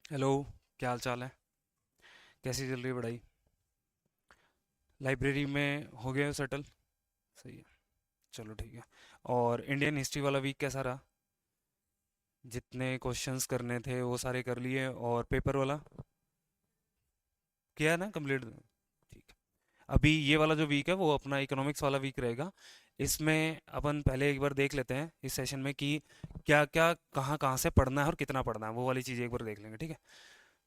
Hello. क्या हाल चाल है? कैसी चल रही है पढ़ाई? लाइब्रेरी में हो गए हो सेटल? सही है। चलो ठीक है। और इंडियन हिस्ट्री वाला वीक कैसा रहा? जितने क्वेश्चंस करने थे वो सारे कर लिए, और पेपर वाला किया है ना कंप्लीट? ठीक है। अभी ये वाला जो वीक है वो अपना इकोनॉमिक्स वाला वीक रहेगा। इसमें अपन पहले एक बार देख लेते हैं इस सेशन में कि क्या क्या कहाँ कहाँ से पढ़ना है और कितना पढ़ना है, वो वाली चीज़ एक बार देख लेंगे, ठीक है?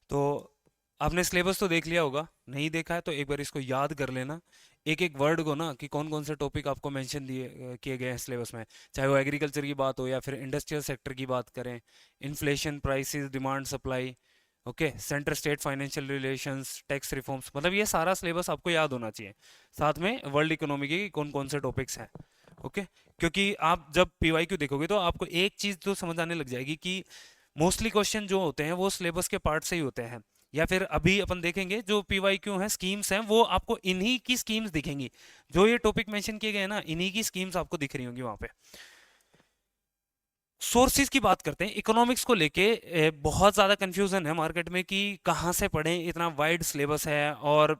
तो आपने सिलेबस तो देख लिया होगा, नहीं देखा है तो एक बार इसको याद कर लेना। एक एक वर्ड को ना, कि कौन कौन से टॉपिक आपको मेंशन किए गए हैं सिलेबस में। चाहे वो एग्रीकल्चर की बात हो या फिर इंडस्ट्रियल सेक्टर की बात करें। Inflation, prices, demand, supply, okay, centre state financial relations, tax reforms, मतलब ये सारा सिलेबस आपको याद होना चाहिए। साथ में वर्ल्ड इकोनॉमी के कौन कौन से टॉपिक्स हैं। ओके। क्योंकि आप जब पीवाईक्यू देखोगे तो आपको एक चीज़ तो समझ आने लग जाएगी कि मोस्टली क्वेश्चन जो होते हैं वो सिलेबस के पार्ट से ही होते हैं। या फिर अभी अपन देखेंगे जो पीवाईक्यू हैं, स्कीम्स हैं, वो आपको इन्हीं की स्कीम्स दिखेंगी। जो ये टॉपिक मेंशन किए गए हैं ना, इन्हीं की स्कीम्स आपको दिख रही होंगी वहां पे। सोर्सेज की बात करते हैं इकोनॉमिक्स को लेके। बहुत ज़्यादा कंफ्यूजन है मार्केट में कि कहाँ से पढ़ें, इतना वाइड सिलेबस है, और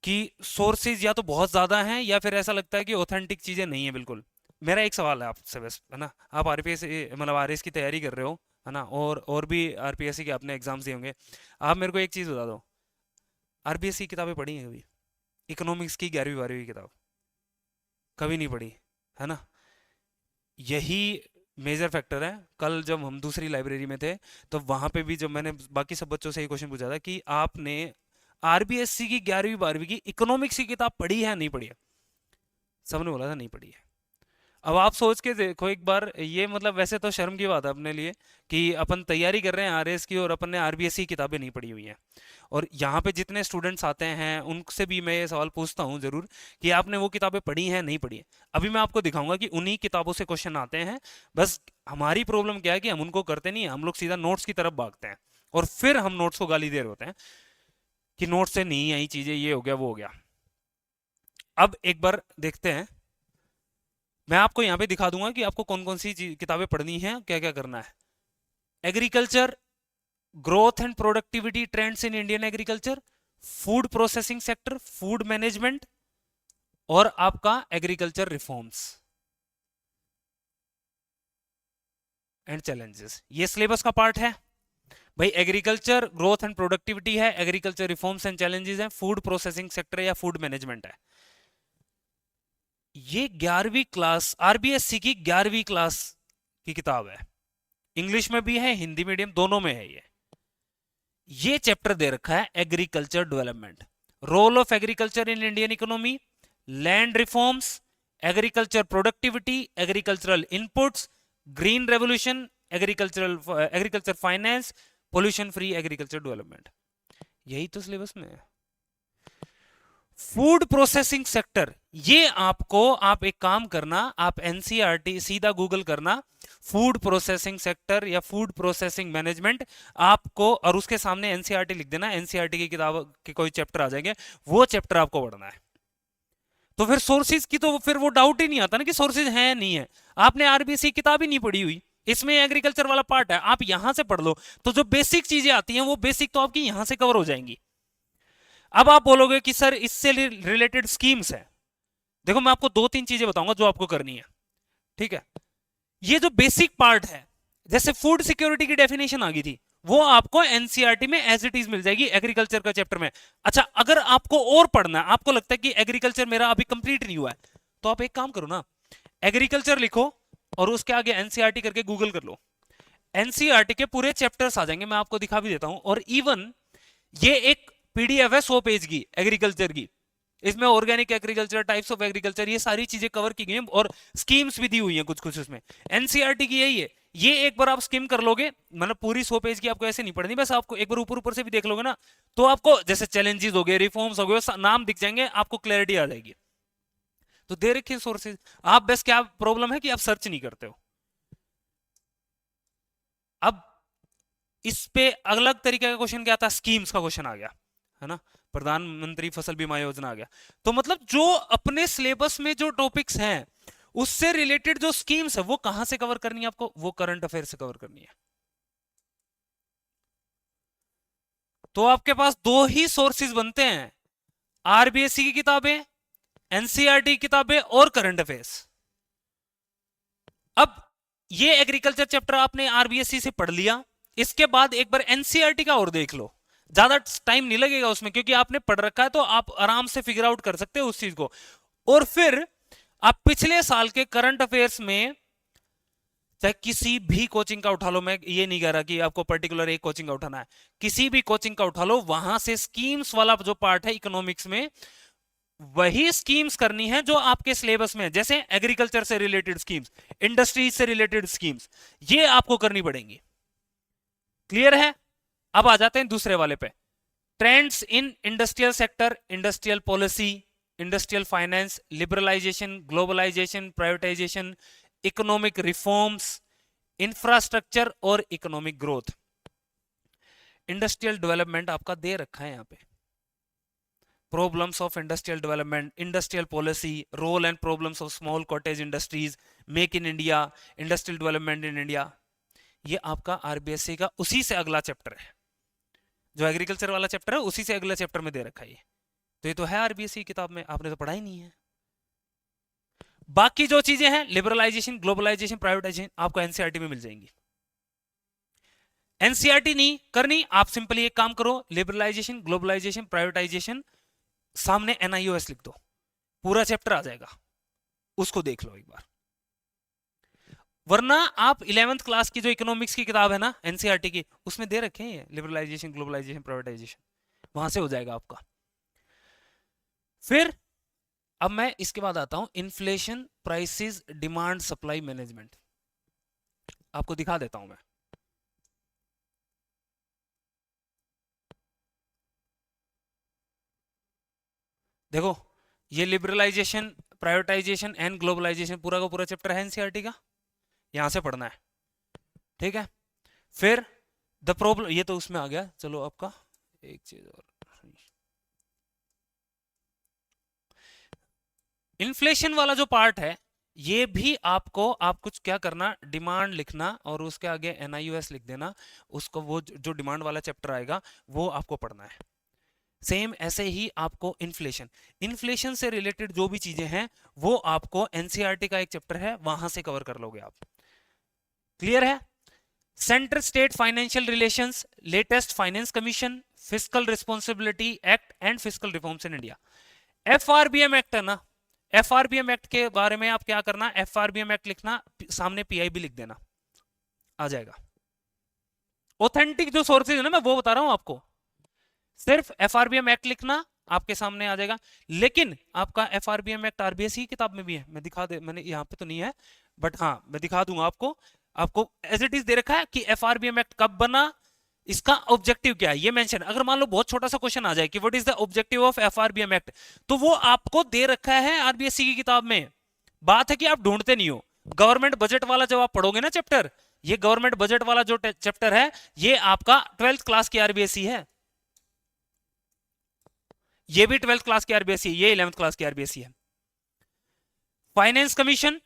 कि सोर्सेज या तो बहुत ज़्यादा हैं या फिर ऐसा लगता है कि ऑथेंटिक चीज़ें नहीं है बिल्कुल। मेरा एक सवाल है आपसे बस, है ना? आप आरपीएस मतलब आरएस की तैयारी कर रहे हो, है ना? और भी आरपीएससी के आपने एग्जाम्स दिए होंगे। आप मेरे को एक चीज़ बता दो, आरपीएससी की किताबें पढ़ी हैं कभी? इकोनॉमिक्स की 11वीं 12वीं किताब कभी नहीं पढ़ी, है ना? यही मेजर फैक्टर है। कल जब हम दूसरी लाइब्रेरी में थे तो वहां पे भी जब मैंने बाकी सब बच्चों से ये क्वेश्चन पूछा था कि आपने आरबीएससी की 11वीं 12वीं की इकोनॉमिक्स की किताब पढ़ी है नहीं पढ़ी है, सबने बोला था नहीं पढ़ी है। अब आप सोच के देखो एक बार, ये मतलब वैसे तो शर्म की बात है अपने लिए कि अपन तैयारी कर रहे हैं आरएस की और अपन ने आरबीएससी किताबें नहीं पढ़ी हुई हैं। और यहाँ पे जितने स्टूडेंट्स आते हैं उनसे भी मैं ये सवाल पूछता हूँ जरूर कि आपने वो किताबें पढ़ी हैं नहीं पढ़ी है। अभी मैं आपको दिखाऊंगा कि उन्हीं किताबों से क्वेश्चन आते हैं। बस हमारी प्रॉब्लम क्या है कि हम उनको करते नहीं हैं, हम लोग सीधा नोट्स की तरफ भागते हैं। और फिर हम नोट्स को गाली दे रहे होते हैं कि नोट्स से नहीं आई चीजें, ये हो गया वो हो गया। अब एक बार देखते हैं, मैं आपको यहाँ पे दिखा दूंगा कि आपको कौन कौन सी किताबें पढ़नी है, क्या क्या करना है। Agriculture, growth and productivity trends in Indian agriculture, food processing sector, food management, और आपका एग्रीकल्चर रिफॉर्म्स एंड चैलेंजेस, ये सिलेबस का पार्ट है। भाई एग्रीकल्चर, ग्रोथ एंड प्रोडक्टिविटी है, एग्रीकल्चर रिफॉर्म्स एंड चैलेंजेस है, फूड प्रोसेसिंग सेक्टर या फूड मैनेजमेंट है। ये 11वीं क्लास, आरबीएससी की 11वीं क्लास की किताब है। इंग्लिश में भी है, हिंदी मीडियम दोनों में है ये चैप्टर दे रखा है agriculture development, role of agriculture in Indian economy, land reforms, agriculture productivity, agricultural inputs, green revolution, agricultural agriculture finance, pollution free agriculture development. यही तो सिलेबस में है। फूड प्रोसेसिंग सेक्टर, ये आपको, आप एक काम करना, आप एनसीईआरटी सीधा गूगल करना, फूड प्रोसेसिंग सेक्टर या फूड प्रोसेसिंग मैनेजमेंट आपको, और उसके सामने एनसीईआरटी लिख देना, एनसीईआरटी की किताब के कोई चैप्टर आ जाएंगे, वो चैप्टर आपको पढ़ना है। तो फिर सोर्सेज की तो फिर वो डाउट ही नहीं आता ना कि सोर्सेज है नहीं है। आपने आरबीसी किताब ही नहीं पढ़ी हुई, इसमें एग्रीकल्चर वाला पार्ट है, आप यहां से पढ़ लो। तो जो बेसिक चीजें आती हैं वो बेसिक तो आपकी यहां से कवर हो जाएंगी। अब आप बोलोगे कि सर इससे रिलेटेड स्कीम्स है। देखो मैं आपको दो तीन चीजें बताऊंगा जो आपको करनी है, ठीक है? ये जो बेसिक पार्ट है, जैसे फूड सिक्योरिटी की डेफिनेशन आ गई थी, वो आपको एनसीईआरटी में एज इट इज मिल जाएगी एग्रीकल्चर का चैप्टर में। अच्छा, अगर आपको और पढ़ना है, आपको लगता है कि एग्रीकल्चर मेरा अभी कंप्लीट नहीं हुआ है, तो आप एक काम करो ना, एग्रीकल्चर लिखो और उसके आगे एनसीईआरटी करके गूगल कर लो। एनसीईआरटी के पूरे चैप्टर्स आ जाएंगे, मैं आपको दिखा भी देता हूं। और इवन ये एक पीडीएफ है 100 पेज की एग्रीकल्चर की, इसमें organic agriculture, types of agriculture, ये सारी चीजें कवर की गई हैं, और स्कीम्स भी दी हुई हैं कुछ कुछ उसमें। एनसीईआरटी की यही है। ये एक बार आप स्किम कर लोगे, मतलब पूरी 100 पेज की आपको ऐसे नहीं पढ़नी, बस आपको एक बार ऊपर ऊपर से भी देख लोगे ना, तो आपको जैसे चैलेंजेस हो गए, रिफॉर्म्स हो गए, नाम दिख जाएंगे, आपको क्लैरिटी आ जाएगी। तो दे रखे सोर्सेज, आप बस क्या प्रॉब्लम है कि आप सर्च नहीं करते हो। अब इस पे अलग तरीके का क्वेश्चन क्या आता है, स्कीम्स का क्वेश्चन आ गया, है ना? प्रधानमंत्री फसल बीमा योजना आ गया। तो मतलब जो अपने सिलेबस में जो टॉपिक्स हैं उससे रिलेटेड जो स्कीम्स है वो कहां से कवर करनी है आपको, वो करंट अफेयर से कवर करनी है। तो आपके पास दो ही सोर्सेज बनते हैं, आरबीएससी की किताबें, एनसीईआरटी की किताबें और करंट अफेयर्स। अब ये एग्रीकल्चर चैप्टर आपने आरबीएससी से पढ़ लिया, इसके बाद एक बार एनसीईआरटी का और देख लो, ज्यादा टाइम नहीं लगेगा उसमें क्योंकि आपने पढ़ रखा है, तो आप आराम से फिगर आउट कर सकते हो उस चीज को। और फिर आप पिछले साल के करंट अफेयर्स में चाहे किसी भी कोचिंग का उठा लो, मैं ये नहीं कह रहा कि आपको पर्टिकुलर एक कोचिंग का उठाना है, किसी भी कोचिंग का उठा लो, वहां से स्कीम्स वाला जो पार्ट है इकोनॉमिक्स में, वही स्कीम्स करनी है जो आपके सिलेबस में है। जैसे एग्रीकल्चर से रिलेटेड स्कीम्स, इंडस्ट्रीज से रिलेटेड स्कीम्स, ये आपको करनी पड़ेंगी। क्लियर है? अब आ जाते हैं दूसरे वाले पे, trends in industrial sector, industrial policy, industrial finance, liberalisation, globalisation, privatisation, economic reforms, infrastructure और इकोनॉमिक ग्रोथ। इंडस्ट्रियल डेवलपमेंट आपका दे रखा है यहां पे, problems of industrial development, industrial policy, role and problems of small cottage industries, make in India, industrial development in India. ये आपका RBSC का उसी से अगला चैप्टर है, जो एग्रीकल्चर वाला चैप्टर है उसी से अगले चैप्टर में दे रखा है ये। तो ये तो है आरबीएससी किताब में, आपने तो पढ़ा ही नहीं है। बाकी जो चीजें हैं, लिबरलाइजेशन, ग्लोबलाइजेशन, प्राइवेटाइजेशन, आपको एनसीईआरटी में मिल जाएंगी। एनसीईआरटी नहीं करनी, आप सिंपली एक काम करो, लिबरलाइजेशन, ग्लोबलाइजेशन, प्राइवेटाइजेशन, सामने एनआईओएस लिख दो, पूरा चैप्टर आ जाएगा, उसको देख लो एक बार। वरना आप 11th क्लास की जो इकोनॉमिक्स की किताब है ना एनसीईआरटी की, उसमें दे रखे हैं लिबरलाइजेशन, ग्लोबलाइजेशन, प्राइवेटाइजेशन, वहां से हो जाएगा आपका। फिर अब मैं इसके बाद आता हूं, inflation, prices, demand, supply management. आपको दिखा देता हूं मैं, देखो ये लिबरलाइजेशन, प्राइवेटाइजेशन एंड ग्लोबलाइजेशन पूरा का पूरा चैप्टर है एनसीईआरटी का, यहां से पढ़ना है, ठीक है। फिर द प्रॉब्लम, ये तो उसमें आ गया, चलो आपका एक चीज और, इन्फ्लेशन वाला जो पार्ट है ये भी आपको, आप कुछ क्या करना, डिमांड लिखना और उसके आगे एनआईओएस लिख देना, उसको वो जो डिमांड वाला चैप्टर आएगा वो आपको पढ़ना है। सेम ऐसे ही आपको इन्फ्लेशन, इन्फ्लेशन से रिलेटेड जो भी चीजें हैं वो आपको एनसीईआरटी का एक चैप्टर है वहां से कवर कर लोगे आप। क्लियर है? Centre state financial relations, latest finance commission, fiscal responsibility act and fiscal reforms in India. FRBM act है ना, एफआरबीएम एक्ट के बारे में आप क्या करना, एफआरबीएम एक्ट लिखना, सामने पीआईबी लिख देना, आ जाएगा। ऑथेंटिक जो सोर्सेज है ना, मैं वो बता रहा हूं आपको, सिर्फ एफआरबीएम एक्ट लिखना, आपके सामने आ जाएगा। लेकिन आपका एफआरबीएम एक्ट आरबीएससी की किताब में भी है, मैं दिखा दे, मैंने यहाँ पे तो नहीं है बट हाँ मैं दिखा दूंगा आपको। आपको एज इट इज दे रखा है कि एफआरबीएम एक्ट कब बना, इसका ऑब्जेक्टिव क्या है ये मेंशन। अगर मान लो बहुत छोटा सा क्वेश्चन आ जाए कि what is the objective of FRBM act, तो वो आपको दे रखा है आरबीएससी की किताब में। बात है कि आप ढूंढते नहीं हो। गवर्नमेंट बजट वाला जब आप पढ़ोगे ना चैप्टर, ये गवर्नमेंट बजट वाला जो चैप्टर है ये आपका 12th क्लास की आरबीएससी है, ये भी 12th क्लास की आरबीएससी है, ये 11th क्लास की आरबीएससी है। Finance commission,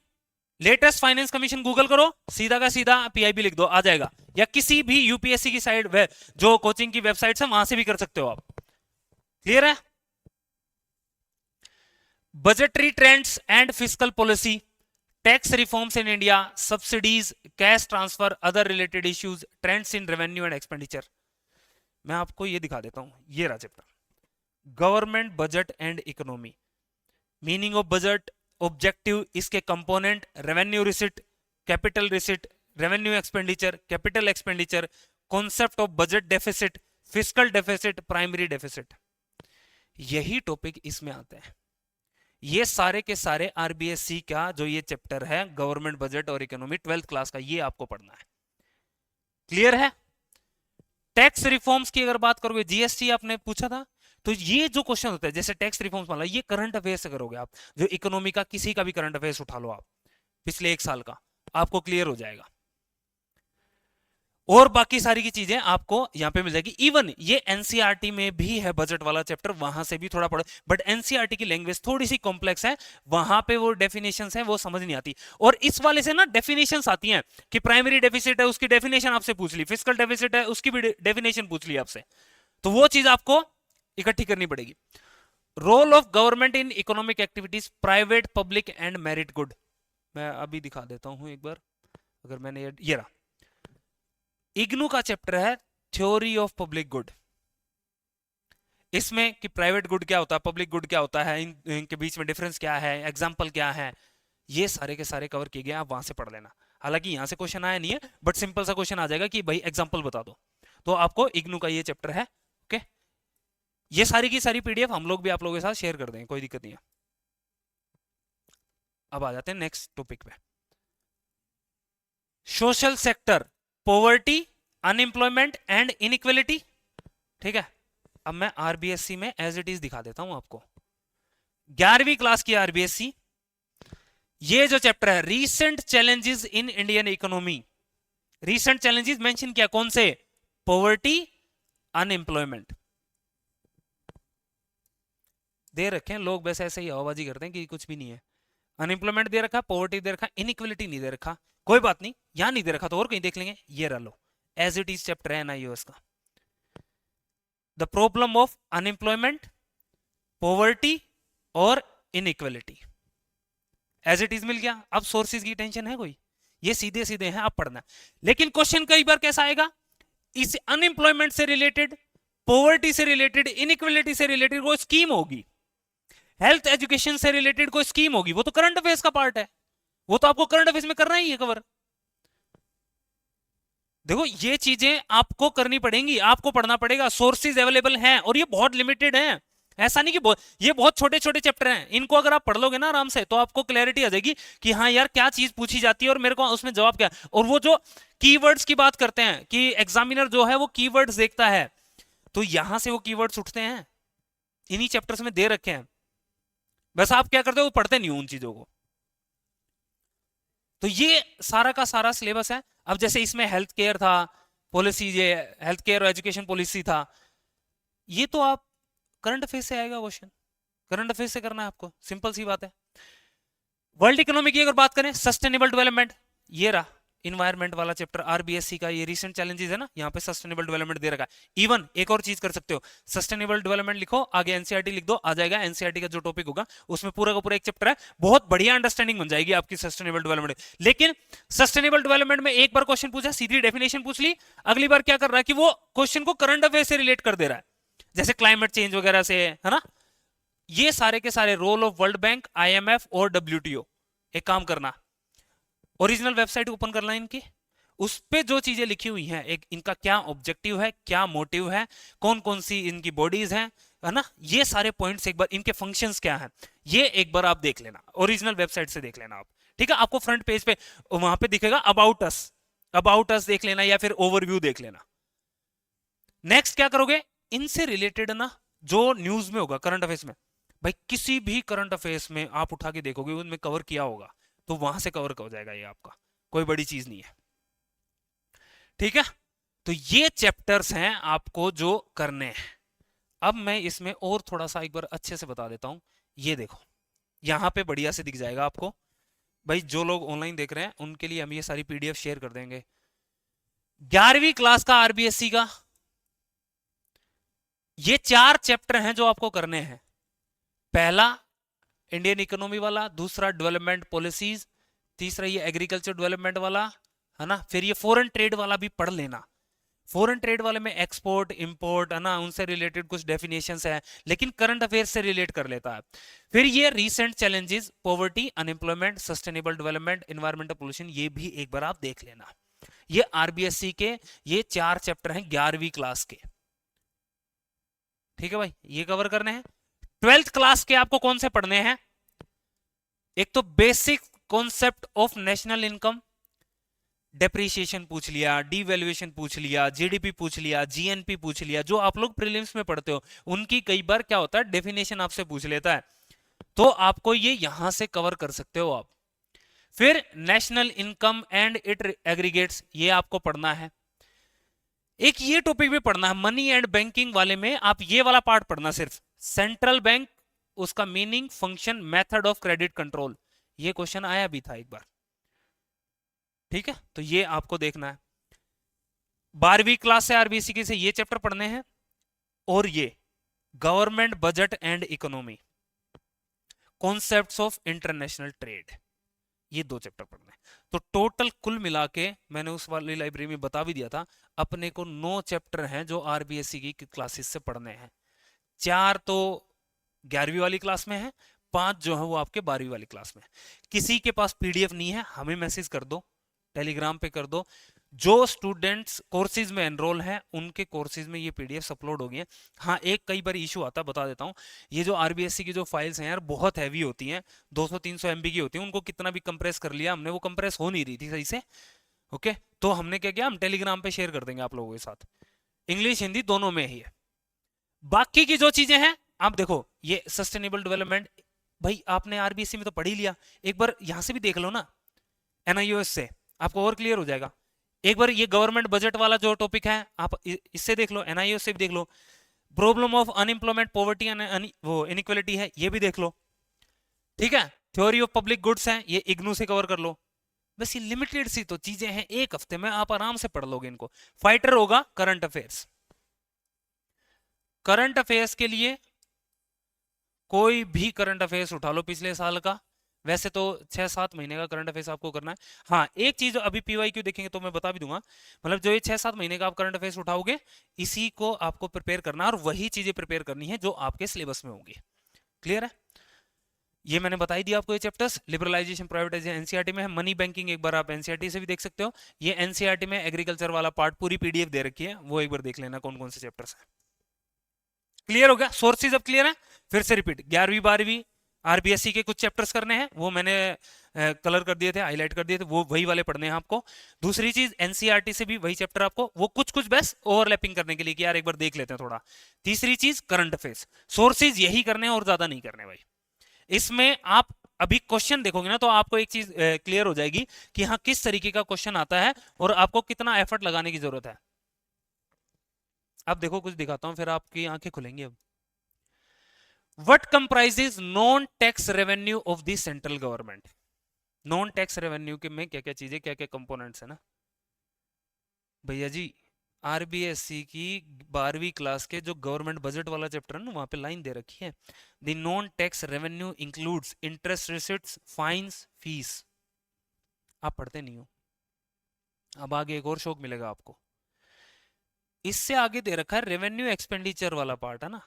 latest finance commission Google करो, सीधा का सीधा पीआईबी लिख दो, आ जाएगा। या किसी भी यूपीएससी की साइट, जो कोचिंग की वेबसाइट है वहां से भी कर सकते हो आप। क्लियर है? Budgetary trends and fiscal policy, tax reforms in India, subsidies, cash transfer, other related issues, trends in revenue and expenditure. मैं आपको ये दिखा देता हूं, ये रहा chapter, government budget and economy, meaning of budget, objective, इसके component, revenue receipt, capital receipt, revenue expenditure, capital expenditure, concept of budget deficit, fiscal deficit, primary deficit, यही टॉपिक इसमें आते हैं। ये सारे के सारे आरबीएससी का जो ये चैप्टर है गवर्नमेंट बजट और इकोनॉमी 12th क्लास का, ये आपको पढ़ना है। क्लियर है? टैक्स रिफॉर्म्स की अगर बात करोगे, जीएसटी आपने पूछा था, तो ये जो क्वेश्चन होता है जैसे टैक्स रिफॉर्म्स वाला, ये करंट अफेयर से करोगे आप, जो इकोनॉमी का किसी का भी करंट अफेयर्स उठा लो आप पिछले एक साल का, आपको क्लियर हो जाएगा। और बाकी सारी की चीजें आपको यहां पे मिल जाएगी। इवन ये एनसीईआरटी में भी है बजट वाला चैप्टर, वहां से भी थोड़ा पढ़ो, बट एनसीईआरटी की लैंग्वेज थोड़ी सी कॉम्प्लेक्स है, वहां पे वो डेफिनेशंस है वो समझ नहीं आती। और इस वाले से ना डेफिनेशंस आती हैं कि प्राइमरी डेफिसिट है उसकी डेफिनेशन आपसे पूछ ली, फिस्कल डेफिसिट है उसकी भी डेफिनेशन पूछ ली आपसे, तो वो चीज आपको इकट्ठी करनी पड़ेगी। Role of government in economic activities, private, public and merit good. मैं अभी दिखा देता हूं एक बार, अगर मैंने ये रहा, इग्नू का चैप्टर है थ्योरी ऑफ पब्लिक गुड। इसमें कि प्राइवेट गुड क्या होता है, पब्लिक गुड क्या होता है, इनके बीच में डिफरेंस क्या है, एग्जाम्पल क्या है, ये सारे के सारे कवर किए गए, आप वहां से पढ़ लेना। हालांकि यहां से क्वेश्चन आया नहीं है, बट सिंपल सा क्वेश्चन आ जाएगा कि भाई एग्जाम्पल बता दो, तो आपको इग्नू का ये चैप्टर है। ओके, ये सारी की सारी पीडीएफ हम लोग भी आप लोगों के साथ शेयर कर देंगे, कोई दिक्कत नहीं है। अब आ जाते हैं नेक्स्ट टॉपिक पे, social sector, poverty, unemployment and inequality. ठीक है, अब मैं आरबीएससी में एज इट इज दिखा देता हूं आपको, 11वीं क्लास की आरबीएससी, ये जो चैप्टर है recent challenges in Indian economy, recent challenges mention किया, कौन से, पॉवर्टी, अनएम्प्लॉयमेंट। दे रखे हैं लोग वैसे ऐसे ही हवाबाजी करते हैं कि कुछ भी नहीं है। अनएम्प्लॉयमेंट दे रखा, पॉवर्टी दे रखा, इनइक्वलिटी नहीं दे रखा, कोई बात नहीं, यहां नहीं दे रखा तो और कहीं देख लेंगे। ये रह लो, एज इट इज चैप्टर है एनआईओएस का, the problem of unemployment, poverty और इनइक्वलिटी, एज इट इज मिल गया। अब सोर्सेज की टेंशन है कोई, ये सीधे सीधे हैं, आप पढ़ना। लेकिन क्वेश्चन कई बार कैसा आएगा, इस अनएम्प्लॉयमेंट से रिलेटेड, पॉवर्टी से रिलेटेड, इनइक्वलिटी से रिलेटेड कोई स्कीम होगी, हेल्थ एजुकेशन से रिलेटेड कोई स्कीम होगी, वो तो करंट अफेयर्स का पार्ट है, वो तो आपको करंट अफेयर्स में करना ही है कवर। देखो ये चीजें आपको करनी पड़ेंगी, आपको पढ़ना पड़ेगा, सोर्सेज अवेलेबल हैं और ये बहुत लिमिटेड हैं। ऐसा नहीं कि ये बहुत छोटे छोटे चैप्टर हैं, इनको अगर आप पढ़ लोगे ना आराम से तो आपको क्लैरिटी आ जाएगी कि हाँ यार क्या चीज पूछी जाती है और मेरे को उसमें जवाब क्या है। और वो जो कीवर्ड्स की बात करते हैं कि एग्जामिनर जो है वो कीवर्ड्स देखता है, तो यहां से वो कीवर्ड्स उठते हैं, इन्हीं चैप्टर्स में दे रखे हैं, बस आप क्या करते हो, पढ़ते नहीं हो उन चीजों को। तो ये सारा का सारा सिलेबस है। अब जैसे इसमें हेल्थ केयर था, पॉलिसी, ये हेल्थ केयर और एजुकेशन पॉलिसी था, ये तो आप करंट अफेयर से आएगा क्वेश्चन, करंट अफेयर से करना है आपको, सिंपल सी बात है। वर्ल्ड इकोनॉमी की अगर बात करें, सस्टेनेबल डेवलपमेंट, ये रहा इन्वायरमेंट वाला चैप्टर आरबीएससी का, ये रीसेंट चैलेंजेस है ना, यहाँ पे सस्टेनेबल डेवलपमेंट दे रखा है। इवन एक और चीज कर सकते हो, सस्टेनेबल डेवलपमेंट लिखो, आगे एनसीईआरटी लिख दो, आ जाएगा एनसीईआरटी का जो टॉपिक होगा उसमें पूरा का पूरा एक चैप्टर है, बहुत बढ़िया अंडरस्टैंडिंग बन जाएगी आपकी सस्टेनेबल डेवलपमेंट। लेकिन सस्टेनेबल डेवलपमेंट में एक बार क्वेश्चन पूछा, सीधी डेफिनेशन पूछ ली, अगली बार क्या कर रहा है कि वो क्वेश्चन को करंट अफेयर से रिलेट कर दे रहा है, जैसे क्लाइमेट चेंज वगैरह से, है ना। ये सारे के सारे role of World Bank, IMF और डब्ल्यूटीओ, एक काम करना, ओरिजिनल वेबसाइट ओपन करना इनकी, उस पे जो चीजें लिखी हुई हैं, एक इनका क्या ऑब्जेक्टिव है, क्या मोटिव है, कौन कौन सी इनकी बॉडीज हैं, है ना, ये सारे पॉइंट्स एक बार, इनके फंक्शंस क्या हैं, ये एक बार आप देख लेना, ओरिजिनल वेबसाइट से देख लेना आप। ठीक है, आपको फ्रंट पेज पे वहां पे दिखेगा अबाउट अस देख लेना, या फिर ओवरव्यू देख लेना। नेक्स्ट क्या करोगे, इनसे रिलेटेड ना जो न्यूज में होगा, करंट अफेयर्स में, भाई किसी भी करंट अफेयर्स में आप उठा के देखोगे उनमें कवर किया होगा, तो वहां से कवर हो जाएगा ये आपका, कोई बड़ी चीज नहीं है। ठीक है, तो ये चैप्टर्स हैं आपको जो करने हैं। अब मैं इसमें और थोड़ा सा एक बार अच्छे से बता देता हूं, ये देखो यहां पे बढ़िया से दिख जाएगा आपको, भाई जो लोग ऑनलाइन देख रहे हैं उनके लिए हम ये सारी पीडीएफ शेयर कर देंगे। 11वीं क्लास का आरबीएससी का ये 4 चैप्टर हैं जो आपको करने हैं। पहला इंडियन इकोनॉमी वाला, दूसरा डेवलपमेंट पॉलिसीज, तीसरा ये एग्रीकल्चर डेवलपमेंट वाला, है ना, फिर ये फॉरेन ट्रेड वाला भी पढ़ लेना। फॉरेन ट्रेड वाले में एक्सपोर्ट इंपोर्ट, है ना, उनसे रिलेटेड कुछ डेफिनेशंस है, लेकिन करंट अफेयर से रिलेट कर लेता है। फिर ये recent challenges, poverty, unemployment, sustainable development, environmental pollution, ये भी एक बार आप देख लेना। ये आरबीएससी के ये 4 चैप्टर हैं 11वीं क्लास के। ठीक है भाई, ये कवर करने हैं। 12th क्लास के आपको कौन से पढ़ने हैं, एक तो basic concept of national income, depreciation पूछ लिया, डीवैल्यूएशन पूछ लिया, जीडीपी पूछ लिया, जीएनपी पूछ लिया, जो आप लोग प्रीलिम्स में पढ़ते हो उनकी कई बार क्या होता है डेफिनेशन आपसे पूछ लेता है, तो आपको ये यहां से कवर कर सकते हो आप। फिर national income and it aggregates, ये आपको पढ़ना है। एक ये टॉपिक भी पढ़ना है, मनी एंड बैंकिंग वाले में आप ये वाला पार्ट पढ़ना, सिर्फ सेंट्रल बैंक, उसका meaning, function, method of credit control, ये क्वेश्चन आया भी था एक बार। ठीक है, तो ये आपको देखना है। 12वीं क्लास से आरबीसी के से ये चैप्टर पढ़ने हैं। और ये government budget and economy, concepts of international trade, ये 2 चैप्टर पढ़ने हैं। तो टोटल कुल मिला के मैंने उस वाली लाइब्रेरी में बता भी दिया था, अपने को 9 चैप्टर हैं जो आरबीएससी की क्लासेस से पढ़ने हैं। 4 तो 11वीं वाली क्लास में है, 5 जो है वो आपके 12वीं वाली क्लास में है। किसी के पास पीडीएफ नहीं है, हमें मैसेज कर दो, टेलीग्राम पे कर दो। जो स्टूडेंट्स कोर्सेज में एनरोल हैं उनके कोर्सेज में ये पीडीएफ अपलोड हो गई है। हाँ, एक कई बार इशू आता है, बता देता हूँ। ये जो आरबीएससी की जो फाइल्स हैं यार बहुत हैवी होती हैं, 200-300 एमबी की होती हैं, उनको कितना भी कंप्रेस कर लिया हमने, वो कंप्रेस हो नहीं रही थी सही से। ओके, तो हमने क्या किया, हम टेलीग्राम पे शेयर कर देंगे आप लोगों के साथ, इंग्लिश हिंदी दोनों में ही है। बाकी की जो चीजें हैं आप देखो, ये सस्टेनेबल डेवलपमेंट भाई आपने आरबीएससी में तो पढ़ ही लिया, एक बार यहां से भी देख लो ना, एनआईओएस से आपको और क्लियर हो जाएगा। एक बार ये गवर्नमेंट बजट वाला जो टॉपिक है आप इससे देख लो, एनआईओएस से भी देख लो। Problem of unemployment poverty and वो इनइक्वालिटी है, ये भी देख लो। ठीक है, थ्योरी ऑफ पब्लिक गुड्स है, ये इग्नू से कवर कर लो। बस ये लिमिटेड सी तो चीजें हैं, एक हफ्ते में आप आराम से पढ़ लोगे इनको। फाइटर होगा करंट अफेयर्स, करंट अफेयर्स के लिए कोई भी करंट अफेयर्स उठा लो पिछले साल का, वैसे तो 6-7 महीने का करंट अफेयर्स आपको करना है। हाँ, एक चीज अभी पीवाईक्यू देखेंगे तो मैं बता भी दूंगा, मतलब जो ये 6-7 महीने का आप करंट अफेयर्स उठाओगे, इसी को आपको प्रिपेयर करना है और वही चीजें प्रिपेयर करनी है जो आपके सिलेबस में होंगी। क्लियर है? ये मैंने बता ही दिया आपको, ये चैप्टर्स लिबरलाइजेशन प्राइवेटाइजेशन एनसीईआरटी में है, मनी बैंकिंग एक बार आप एनसीईआरटी से भी देख सकते हो। ये एनसीईआरटी में एग्रीकल्चर वाला पार्ट पूरी पीडीएफ दे रखी है, वो एक बार देख लेना कौन कौन से चैप्टर्स हैं। क्लियर हो गया? सोर्सेज अब क्लियर है? फिर से रिपीट, 11वीं 12वीं आरबीएससी के कुछ चैप्टर्स करने हैं, वो मैंने कलर कर दिए थे, हाईलाइट कर दिए थे, वो वही वाले पढ़ने हैं आपको। दूसरी चीज एनसीईआरटी से भी वही चैप्टर आपको, वो कुछ कुछ बस ओवरलैपिंग करने के लिए कि यार एक बार देख लेते हैं थोड़ा। तीसरी चीज करंट अफेयर्स, सोर्सेज यही करने हैं और ज्यादा नहीं करने भाई। इसमें आप अभी क्वेश्चन देखोगे ना तो आपको एक चीज क्लियर हो जाएगी कि हाँ किस तरीके का क्वेश्चन आता है और आपको कितना एफर्ट लगाने की जरूरत है। अब देखो कुछ दिखाता हूं, फिर आपकी आंखें खुलेंगी। अब what comprises non tax revenue of the central government, non tax revenue के में क्या क्या चीजें, क्या क्या कंपोनेंट्स है ना भैया जी। आरबीएससी की 12वीं क्लास के जो गवर्नमेंट बजट वाला चैप्टर है ना, वहां पे लाइन दे रखी है, the non tax revenue includes interest, receipts, fines, fees. आप पढ़ते नहीं हो, अब आगे एक और शौक मिलेगा आपको। इससे आगे दे रखा है रेवेन्यू एक्सपेंडिचर वाला पार्ट है ना,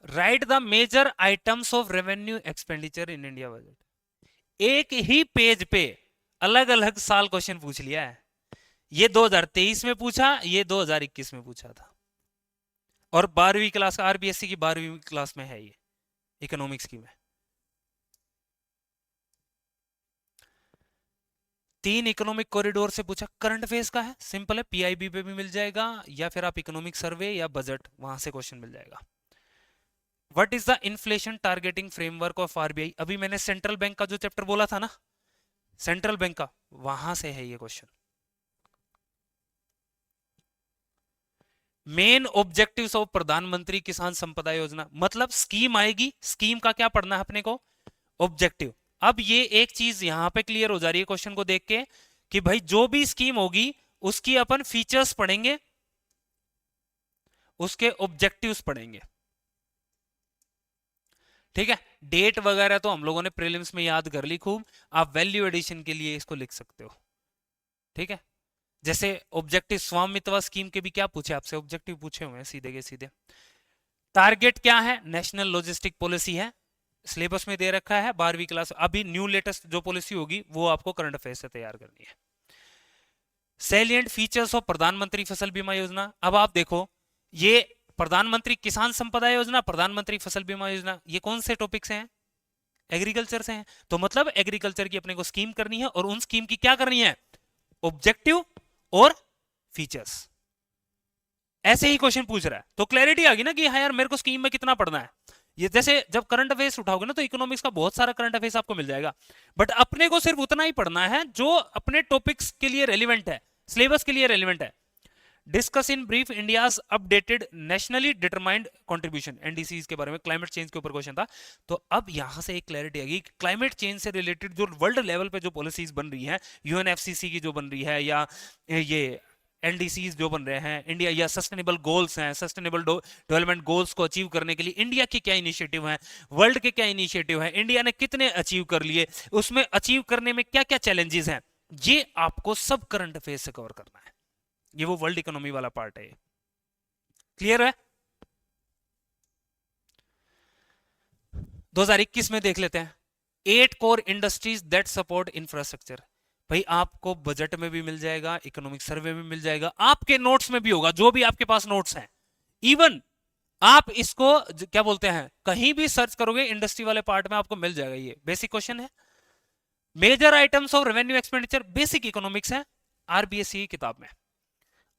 write the major items of revenue expenditure in India budget. एक ही पेज पे अलग अलग साल क्वेश्चन पूछ लिया है, ये 2023 में पूछा, ये 2021 में पूछा था, और 12वीं क्लास का आरबीएससी की 12वीं क्लास में है ये इकोनॉमिक्स की में। 3 इकोनॉमिक कॉरिडोर से पूछा, करंट अफेयर्स का है, सिंपल है, पीआईबी पे भी मिल जाएगा या फिर आप इकोनॉमिक सर्वे या बजट वहां से क्वेश्चन मिल जाएगा। What is the inflation targeting framework of RBI, अभी मैंने सेंट्रल बैंक का जो चैप्टर बोला था ना, सेंट्रल बैंक का, वहां से है ये क्वेश्चन। मेन ऑब्जेक्टिव्स ऑफ प्रधानमंत्री किसान संपदा योजना, मतलब स्कीम आएगी, स्कीम का क्या पढ़ना है अपने को, ऑब्जेक्टिव। अब ये एक चीज यहां पे क्लियर हो जा रही है क्वेश्चन को देख के कि भाई जो भी स्कीम होगी उसकी अपन फीचर्स पढ़ेंगे, उसके ऑब्जेक्टिव्स पढ़ेंगे। ठीक है, डेट वगैरह तो हम लोगों ने प्रीलिम्स में याद कर ली खूब, आप वैल्यू एडिशन के लिए इसको लिख सकते हो। ठीक है, जैसे ऑब्जेक्टिव स्वामित्व स्कीम के भी क्या पूछे आपसे, ऑब्जेक्टिव पूछे हुए हैं सीधे के सीधे। टारगेट क्या है, नेशनल लॉजिस्टिक पॉलिसी है, सिलेबस में दे रखा है 12वीं क्लास। अभी न्यू लेटेस्ट जो पॉलिसी होगी वो आपको करंट अफेयर्स से तैयार करनी है। सैलिएंट फीचर्स ऑफ प्रधानमंत्री फसल बीमा योजना, अब आप देखो ये प्रधानमंत्री किसान संपदा योजना, प्रधानमंत्री फसल बीमा योजना, ये कौन से टॉपिक्स हैं, एग्रीकल्चर से हैं। तो मतलब एग्रीकल्चर की अपने को स्कीम करनी है और उन स्कीम की क्या करनी है, ऑब्जेक्टिव और फीचर्स। ऐसे ही क्वेश्चन पूछ रहा है तो क्लैरिटी आ गई ना कि हाँ यार मेरे को स्कीम में कितना पढ़ना है। ये जैसे जब करंट अफेयर्स उठाओगे ना तो इकोनॉमिक्स का बहुत सारा करंट अफेयर्स आपको मिल जाएगा, बट अपने को सिर्फ उतना ही पढ़ना है जो अपने टॉपिक्स के लिए रेलिवेंट है, सिलेबस के लिए रेलिवेंट है। Discuss in brief India's updated nationally determined contribution, NDCs के बारे में, क्लाइमेट चेंज के ऊपर क्वेश्चन था। तो अब यहां से एक क्लैरिटी आएगी, क्लाइमेट चेंज से रिलेटेड जो वर्ल्ड लेवल पे जो पॉलिसीज बन रही हैं, यूएनएफसीसी की जो बन रही है, या ये एनडीसीज जो बन रहे हैं इंडिया, या सस्टेनेबल गोल्स हैं, सस्टेनेबल डेवलपमेंट गोल्स को अचीव करने के लिए इंडिया की क्या इनिशिएटिव है, वर्ल्ड के क्या इनिशिएटिव है, इंडिया ने कितने अचीव कर लिए, उसमें अचीव करने में क्या क्या चैलेंजेस हैं, ये आपको सब करंट अफेयर से कवर करना है। ये वो वर्ल्ड इकोनॉमी वाला पार्ट है। क्लियर है? 2021 में देख लेते हैं, 8 core industries that support infrastructure. भाई आपको बजट में भी मिल जाएगा, इकोनॉमिक सर्वे में मिल जाएगा, आपके नोट्स में भी होगा, जो भी आपके पास नोट्स हैं। इवन आप इसको क्या बोलते हैं, कहीं भी सर्च करोगे इंडस्ट्री वाले पार्ट में आपको मिल जाएगा। ये बेसिक क्वेश्चन है। Major items of revenue expenditure, basic economics है आरबीएससी की किताब में।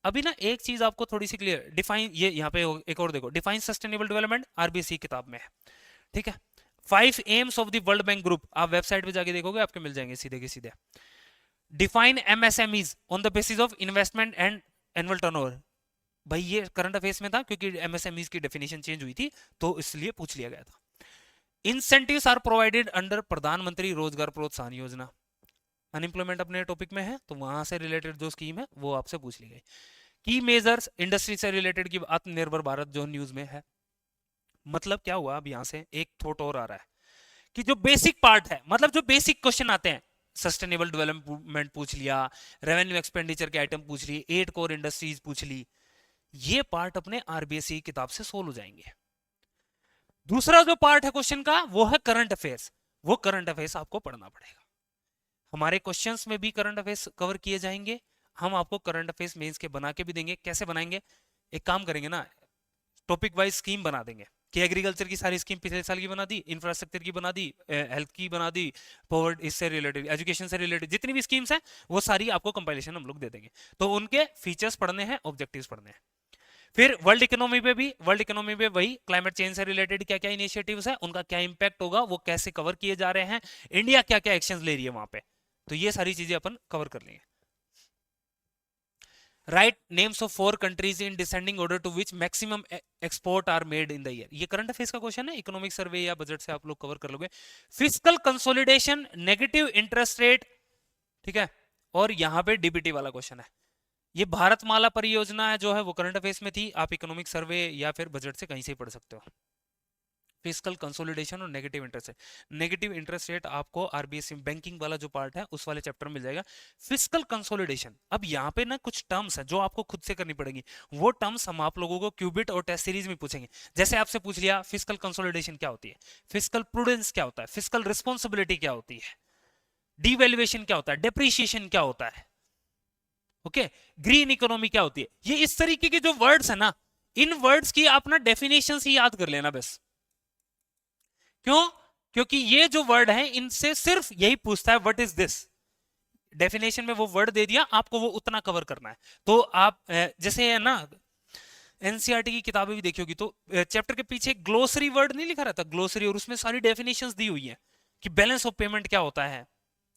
अभी ना एक चीज आपको थोड़ी सी क्लियर, डिफाइन, ये यहाँ पे एक और देखो, डिफाइन सस्टेनेबल डेवलपमेंट, आरबीएससी किताब में है, ठीक है। 5 AIIMS of the world bank group, आप वेबसाइट पे जाके देखोगे आपके मिल जाएंगे सीधे के सीधे। Define MSMEs on the basis of investment and annual turnover. भाई ये करंट अफेयर्स में था, क्योंकि एमएसएमईज की डेफिनेशन चेंज हुई थी, तो इसलिए पूछ लिया गया था। इंसेंटिव्स आर प्रोवाइडेड अंडर प्रधानमंत्री रोजगार प्रोत्साहन योजना, अनएम्प्लॉयमेंट अपने टॉपिक में है, तो वहां से रिलेटेड जो स्कीम है वो आपसे पूछ ली गई। की मेजर्स, इंडस्ट्री से रिलेटेड की, आत्मनिर्भर भारत जो न्यूज में है। मतलब क्या हुआ, अब यहां से एक थॉट और आ रहा है कि जो बेसिक पार्ट है, मतलब जो बेसिक क्वेश्चन आते हैं, सस्टेनेबल डेवलपमेंट पूछ लिया, रेवेन्यू एक्सपेंडिचर के आइटम पूछ लिए, 8 कोर इंडस्ट्रीज पूछ ली, ये पार्ट अपने आरबीएससी किताब से सोल्व हो जाएंगे। दूसरा जो पार्ट है क्वेश्चन का वो है करंट अफेयर्स। वो करंट अफेयर्स आपको पढ़ना पड़ेगा। हमारे क्वेश्चंस में भी करंट अफेयर्स कवर किए जाएंगे, हम आपको करंट अफेयर्स मेंस के बना के भी देंगे। कैसे बनाएंगे, एक काम करेंगे ना, टॉपिक वाइज स्कीम बना देंगे कि एग्रीकल्चर की सारी स्कीम पिछले साल की बना दी, इंफ्रास्ट्रक्चर की बना दी, हेल्थ की बना दी, पॉवर्टी इससे रिलेटेड, एजुकेशन से रिलेटेड जितनी भी स्कीम्स हैं वो सारी आपको कंपाइलेशन हम लोग दे देंगे। तो उनके फीचर्स पढ़ने हैं, ऑब्जेक्टिव्स पढ़ने हैं। फिर वर्ल्ड इकोनॉमी पे भी, वर्ल्ड इकोनॉमी पे वही क्लाइमेट चेंज से रिलेटेड क्या क्या इनिशिएटिव्स है, उनका क्या इंपैक्ट होगा, वो कैसे कवर किए जा रहे हैं, इंडिया क्या क्या एक्शंस ले रही है वहां पे, तो ये सारी चीजें अपन कवर कर लेंगे। Write names of 4 countries in descending order to which maximum export are made in the year. ये करंट अफेयर्स का क्वेश्चन है, इकोनॉमिक सर्वे या बजट से आप लोग कवर कर लोगे। Fiscal consolidation, negative interest rate, ठीक है, और यहां पे डीबीटी वाला क्वेश्चन है। ये भारतमाला परियोजना है जो है वो करंट अफेयर्स में थी, आप इकोनॉमिक सर्वे या फिर बजट से कहीं से ही पढ़ सकते हो। फिस्कल कंसोलिडेशन और negative interest rate, negative interest rate आपको आरबीएससी बैंकिंग वाला जो पार्ट है उस वाले चैप्टर में मिल जाएगा। फिस्कल कंसोलिडेशन, अब यहाँ पे ना कुछ टर्म्स है जो आपको खुद से करनी पड़ेगी, वो टर्म्स हम आप लोगों को क्यूबिट और टेस्ट सीरीज में पूछेंगे। जैसे आपसे पूछ लिया फिस्कल कंसोलिडेशन क्या होती है, फिस्कल प्रूडेंस क्या होता है, फिस्कल रिस्पॉन्सिबिलिटी क्या होती है, डीवैल्यूएशन क्या होता है, डेप्रीशिएशन क्या होता है, ओके, ग्रीन इकोनॉमी क्या होती है। ये इस तरीके के जो वर्ड्स है ना, इन वर्ड्स की आप ना डेफिनेशन ही याद कर लेना बस। क्यों? क्योंकि ये जो वर्ड है इनसे सिर्फ यही पूछता है व्हाट इज दिस। डेफिनेशन में वो वर्ड दे दिया, आपको वो उतना कवर करना है। तो आप जैसे है ना, एनसीईआरटी की किताबें भी देखी होगी, तो चैप्टर के पीछे ग्लोसरी वर्ड नहीं लिखा रहता, ग्लोसरी, और उसमें सारी डेफिनेशंस दी हुई है कि बैलेंस ऑफ पेमेंट क्या होता है,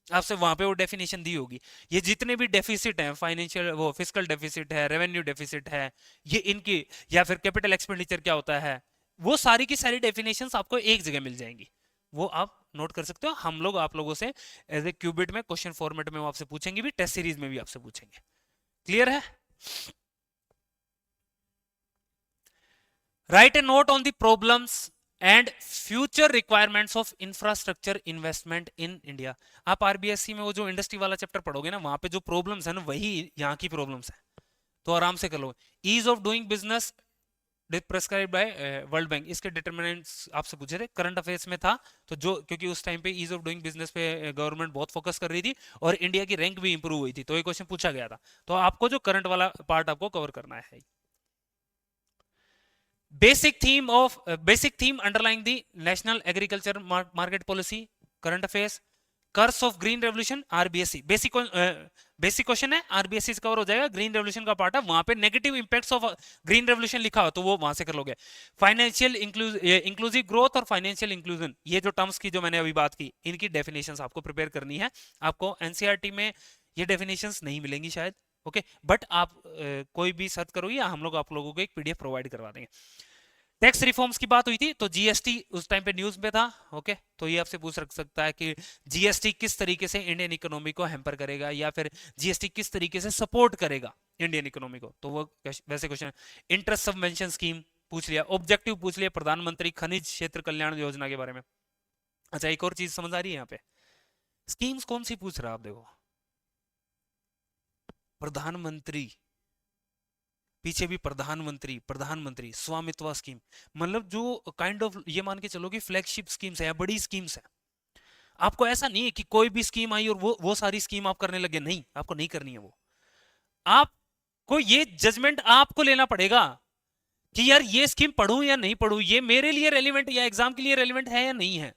आपसे वहां पे वो डेफिनेशन दी होगी। ये जितने भी डेफिसिट हैं, फाइनेंशियल वो फिस्कल डेफिसिट है, रेवेन्यू डेफिसिट है, ये इनकी, या फिर कैपिटल एक्सपेंडिचर क्या होता है, वो सारी की सारी डेफिनेशंस आपको एक जगह मिल जाएंगी। वो आप नोट कर सकते हो। हम लोग आप लोगों से एज ए क्यूबिट में क्वेश्चन फॉर्मेट में वो आपसे पूछेंगे भी, टेस्ट सीरीज में भी आपसे पूछेंगे। क्लियर है? Right A note on the problems and future requirements of infrastructure investment in India. आप आरबीएससी में वो जो इंडस्ट्री वाला चैप्टर पढ़ोगे ना, वहां पे जो प्रॉब्लम्स है ना, वही यहाँ की प्रॉब्लम्स है, तो आराम से कर लो। Ease of doing business prescribed by World Bank, इसके डिटरमिनेंट्स आपसे पूछे थे, करंट अफेयर्स में था। तो जो, क्योंकि उस टाइम पे ईज ऑफ डूइंग बिजनेस पे गवर्नमेंट बहुत फोकस कर रही थी और इंडिया की रैंक भी इंप्रूव हुई थी, तो ये क्वेश्चन पूछा गया था। तो आपको जो करंट वाला पार्ट आपको कवर करना है। Basic theme underlying the national agriculture market policy, current affairs, curse of green revolution, RBSC basic question है, आरबीएससी से कवर हो जाएगा। ग्रीन रेवोल्यूशन का पार्ट है, वहां पे negative impacts of green revolution लिखा हो तो वो वहां से कर लोगे। फाइनेंशियल इंक्लूसिव ग्रोथ और फाइनेंशियल इंक्लूजन, ये जो टर्म्स की जो मैंने अभी बात की, इनकी डेफिनेशंस आपको प्रिपेयर करनी है। आपको एनसीईआरटी में ये डेफिनेशंस नहीं मिलेंगी शायद, ओके, बट आप कोई भी सर्च करोगे या हम लोग आप लोगों को एक पीडीएफ प्रोवाइड करवा देंगे। टैक्स रिफॉर्म्स की बात हुई थी तो जीएसटी उस टाइम पे न्यूज में था। ओके, तो ये आपसे पूछ सकता है कि जीएसटी किस तरीके से इंडियन इकोनॉमी को हैम्पर करेगा या फिर जीएसटी किस तरीके से सपोर्ट करेगा इंडियन इकोनॉमी को, तो वो वैसे क्वेश्चन। इंटरेस्ट सबवेंशन स्कीम पूछ लिया, ऑब्जेक्टिव पूछ लिया प्रधानमंत्री खनिज क्षेत्र कल्याण योजना के बारे में। अच्छा, एक और चीज समझ आ रही है यहाँ पे, स्कीम्स कौन सी पूछ रहा है आप देखो, प्रधानमंत्री, पीछे भी प्रधानमंत्री, प्रधानमंत्री स्वामित्व स्कीम, मतलब जो काइंड ऑफ ये मान के चलो कि फ्लैगशिप स्कीम्स है या बड़ी स्कीम्स है। आपको ऐसा नहीं है कि कोई भी स्कीम आई और वो सारी स्कीम आप करने लगे, नहीं, आपको नहीं करनी है वो। आपको ये जजमेंट आपको लेना पड़ेगा कि यार ये स्कीम पढ़ूं या नहीं पढ़ूं, ये मेरे लिए रेलिवेंट या एग्जाम के लिए रेलिवेंट है या नहीं है।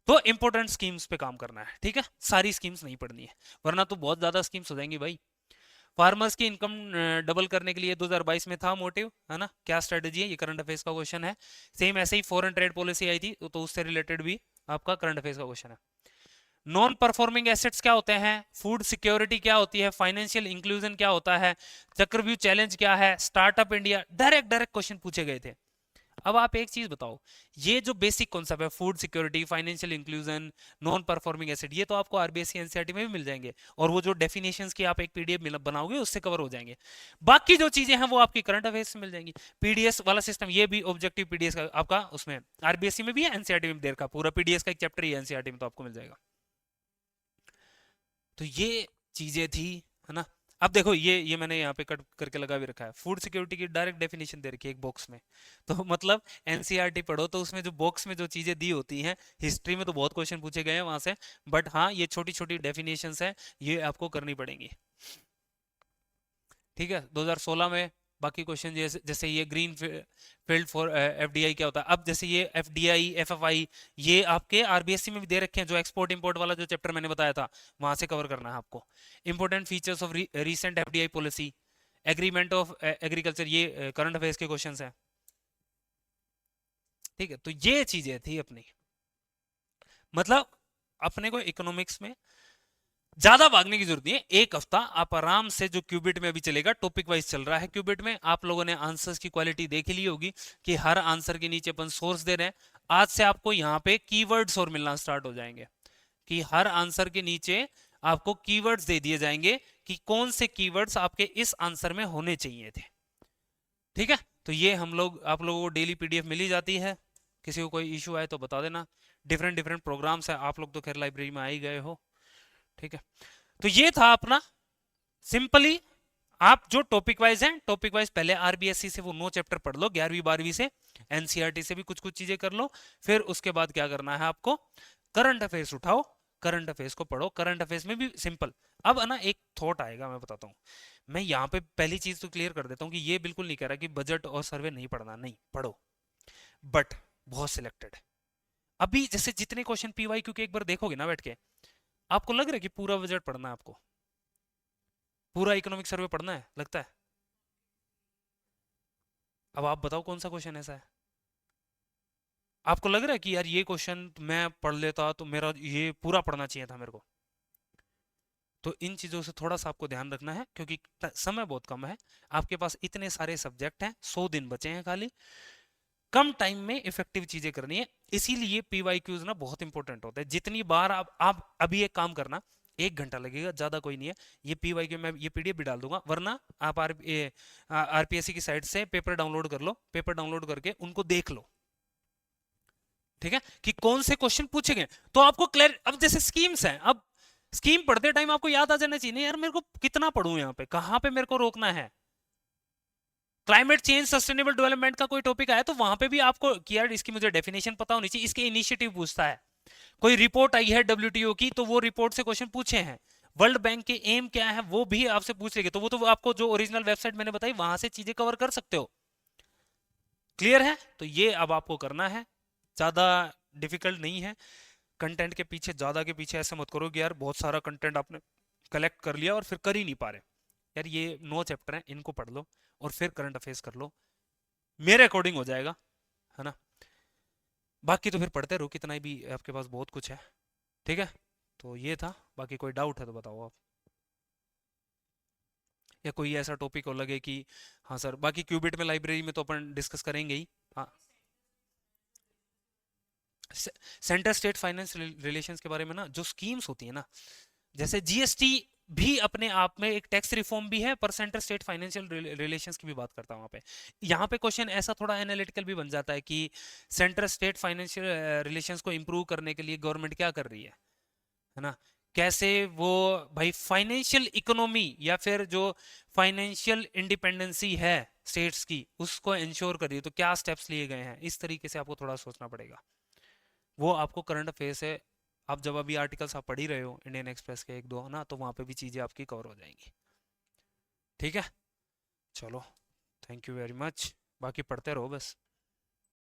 तो इंपॉर्टेंट स्कीम्स पे काम करना है, ठीक है, सारी स्कीम्स नहीं पढ़नी है, वरना तो बहुत ज्यादा स्कीम्स हो जाएंगी भाई। फार्मर्स की इनकम डबल करने के लिए 2022 में था मोटिव, है ना, क्या स्ट्रेटेजी है, ये करंट अफेयर्स का क्वेश्चन है। सेम ऐसे ही फॉरेन ट्रेड पॉलिसी आई थी तो उससे रिलेटेड भी आपका करंट अफेयर्स का क्वेश्चन है। नॉन परफॉर्मिंग एसेट्स क्या होते हैं, फूड सिक्योरिटी क्या होती है, फाइनेंशियल इंक्लूजन क्या होता है, चक्रव्यूह चैलेंज क्या है, startup India, direct direct question पूछे गए थे। अब आप एक चीज बताओ, ये जो बेसिक कॉन्सेप्ट है, food security, financial inclusion, non performing asset, ये तो आपको आरबीएससी एनसीईआरटी में भी मिल जाएंगे, और वो जो डेफिनेशंस की आप एक पीडीएफ बनाओगे उससे कवर हो जाएंगे। बाकी जो चीजें हैं वो आपकी करंट अफेयर्स से मिल जाएंगी। पीडीएस वाला सिस्टम, ये भी ऑब्जेक्टिव पीडीएस का आपका उसमें आरबीएससी में भी है, एनसीईआरटी में भी देर का पूरा पीडीएस का एक चैप्टर ही है एनसीईआरटी में, तो आपको मिल जाएगा। तो ये चीजें थी, है ना। अब देखो ये मैंने यहाँ पे कट करके लगा भी रखा है, फूड सिक्योरिटी की डायरेक्ट डेफिनेशन दे रखी है एक बॉक्स में। तो मतलब एनसीईआरटी पढ़ो तो उसमें जो बॉक्स में जो चीजें दी होती हैं, हिस्ट्री में तो बहुत क्वेश्चन पूछे गए हैं वहां से, बट हाँ ये छोटी छोटी डेफिनेशंस है, ये आपको करनी पड़ेंगी। ठीक है, 2016 में बाकी क्वेश्चन जैसे जैसे ये ग्रीन फील्ड फॉर एफडीआई क्या होता है, अब जैसे ये एफडीआई एफएफआई, ये आपके आरबीएससी में भी दे रखे हैं, जो एक्सपोर्ट इंपोर्ट वाला जो चैप्टर मैंने बताया था वहां से कवर करना है आपको। Important features of recent FDI policy, agreement of agriculture, ये करंट अफेयर्स के क्वेश्चन हैं। ठीक है, तो ये चीजें थी अपनी, मतलब अपने को इकोनॉमिक्स में ज्यादा भागने की जरूरत नहीं है। एक हफ्ता आप आराम से, जो क्यूबिट में अभी चलेगा, टॉपिक वाइज चल रहा है क्यूबिट में, आप लोगों ने आंसर्स की क्वालिटी देख ली होगी कि हर आंसर के नीचे अपन सोर्स दे रहे हैं। आज से आपको यहाँ पे कीवर्ड्स और मिलना स्टार्ट हो जाएंगे कि हर आंसर के नीचे आपको कीवर्ड्स दे दिए जाएंगे कि कौन से कीवर्ड्स आपके इस आंसर में होने चाहिए थे। ठीक है, तो ये हम लोग आप लोगों को डेली पीडीएफ मिल ही जाती है। किसी को कोई इशू आए तो बता देना। डिफरेंट डिफरेंट प्रोग्राम्स है, आप लोग तो खैर लाइब्रेरी में आ ही गए हो। ठीक है, तो ये था अपना सिंपली। आप जो टॉपिक वाइज हैं, टॉपिक वाइज पहले आरबीएससी से वो 9 चैप्टर पढ़ लो, 11वीं 12वीं से, एनसीईआरटी से भी कुछ कुछ चीजें कर लो। फिर उसके बाद क्या करना है आपको, करंट अफेयर्स उठाओ, करंट अफेयर्स को पढ़ो। करंट अफेयर्स में भी सिंपल, अब है ना एक थॉट आएगा, मैं बताता हूँ। मैं यहाँ पे पहली चीज तो क्लियर कर देता हूँ कि ये बिल्कुल नहीं कह रहा कि बजट और सर्वे नहीं पढ़ना, नहीं पढ़ो, बट बहुत सिलेक्टेड। अभी जैसे जितने क्वेश्चन पीवाई क्योंकि एक बार देखोगे ना बैठ के, आपको लग रहा है कि पूरा बजट पढ़ना है आपको, पूरा इकोनॉमिक सर्वे पढ़ना है लगता है। अब आप बताओ कौन सा क्वेश्चन ऐसा है आपको लग रहा है कि यार ये क्वेश्चन मैं पढ़ लेता तो मेरा ये पूरा पढ़ना चाहिए था मेरे को। तो इन चीज़ों से थोड़ा सा आपको ध्यान रखना है क्योंकि समय बहुत कम है, आपके पास इतने सारे सब्जेक्ट हैं, 100 दिन बचे हैं खाली, कम टाइम में इफेक्टिव चीजें करनी है। इसीलिए पीवाईक्यूज ना बहुत इंपॉर्टेंट होता है। जितनी बार आप अभी एक काम करना, 1 घंटा लगेगा, ज्यादा कोई नहीं है। ये पीवाईक्यू मैं ये पीडीएफ भी डाल दूंगा, वरना आप आरपीएससी की साइट से पेपर डाउनलोड कर लो, पेपर डाउनलोड करके उनको देख लो। ठीक है, कि कौन से क्वेश्चन पूछे गए, तो आपको क्लियर। अब जैसे स्कीम्स हैं, अब स्कीम पढ़ते टाइम आपको याद आ जाना चाहिए, नहीं यार मेरे को कितना पढ़ूं, यहाँ पे कहां पे मेरे को रोकना है। क्लाइमेट चेंज सस्टेनेबल डेवलपमेंट का कोई टॉपिक आया तो वहां पे भी आपको कि यार इसकी मुझे डेफिनेशन पता होनी चाहिए, इसके इनिशिएटिव पूछता है। कोई रिपोर्ट आई है डब्ल्यूटीओ की तो वो रिपोर्ट से क्वेश्चन पूछे हैं। वर्ल्ड बैंक के एम क्या है वो भी आपसे पूछ लेंगे, तो वो तो आपको जो ओरिजिनल वेबसाइट मैंने बताई वहां से चीजें कवर कर सकते हो। क्लियर है, तो ये अब आपको करना है, ज्यादा डिफिकल्ट नहीं है। कंटेंट के पीछे, ज्यादा के पीछे ऐसा मत करो कि यार बहुत सारा कंटेंट आपने कलेक्ट कर लिया और फिर कर ही नहीं पा रहे। यार ये 9 चैप्टर हैं, इनको पढ़ लो और फिर करंट अफेयर्स कर लो, मेरे अकॉर्डिंग हो जाएगा, है ना। बाकी तो फिर पढ़ते रहो, कितना भी आपके पास बहुत कुछ है। ठीक है, तो ये था, बाकी कोई डाउट है तो बताओ आप। या कोई ऐसा टॉपिक हो लगे कि हाँ सर, बाकी क्यूबिट में लाइब्रेरी में तो अपन डिस्कस करेंगे ही। हाँ, सेंटर स्टेट फाइनेंस रिलेशंस के बारे में ना, जो स्कीम्स होती है ना, जैसे जीएसटी भी अपने आप में एक टैक्स रिफॉर्म भी है, पर सेंटर स्टेट फाइनेंशियल रिलेशंस की भी बात करता है वहाँ पे। यहाँ पे क्वेश्चन ऐसा थोड़ा एनालिटिकल भी बन जाता है कि सेंटर स्टेट फाइनेंशियल रिलेशंस को इम्प्रूव करने के लिए गवर्नमेंट क्या कर रही है ना, कैसे वो भाई फाइनेंशियल इकोनॉमी या फिर जो फाइनेंशियल इंडिपेंडेंसी है स्टेट्स की, उसको इंश्योर कर रही है, तो क्या स्टेप्स लिए गए हैं, इस तरीके से आपको थोड़ा सोचना पड़ेगा। वो आपको करंट अफेयर से, आप जब अभी आर्टिकल्स आप पढ़ ही रहे हो इंडियन एक्सप्रेस के एक दो है ना, तो वहाँ पे भी चीज़ें आपकी कवर हो जाएंगी। ठीक है, चलो, थैंक यू वेरी मच, बाकी पढ़ते रहो बस।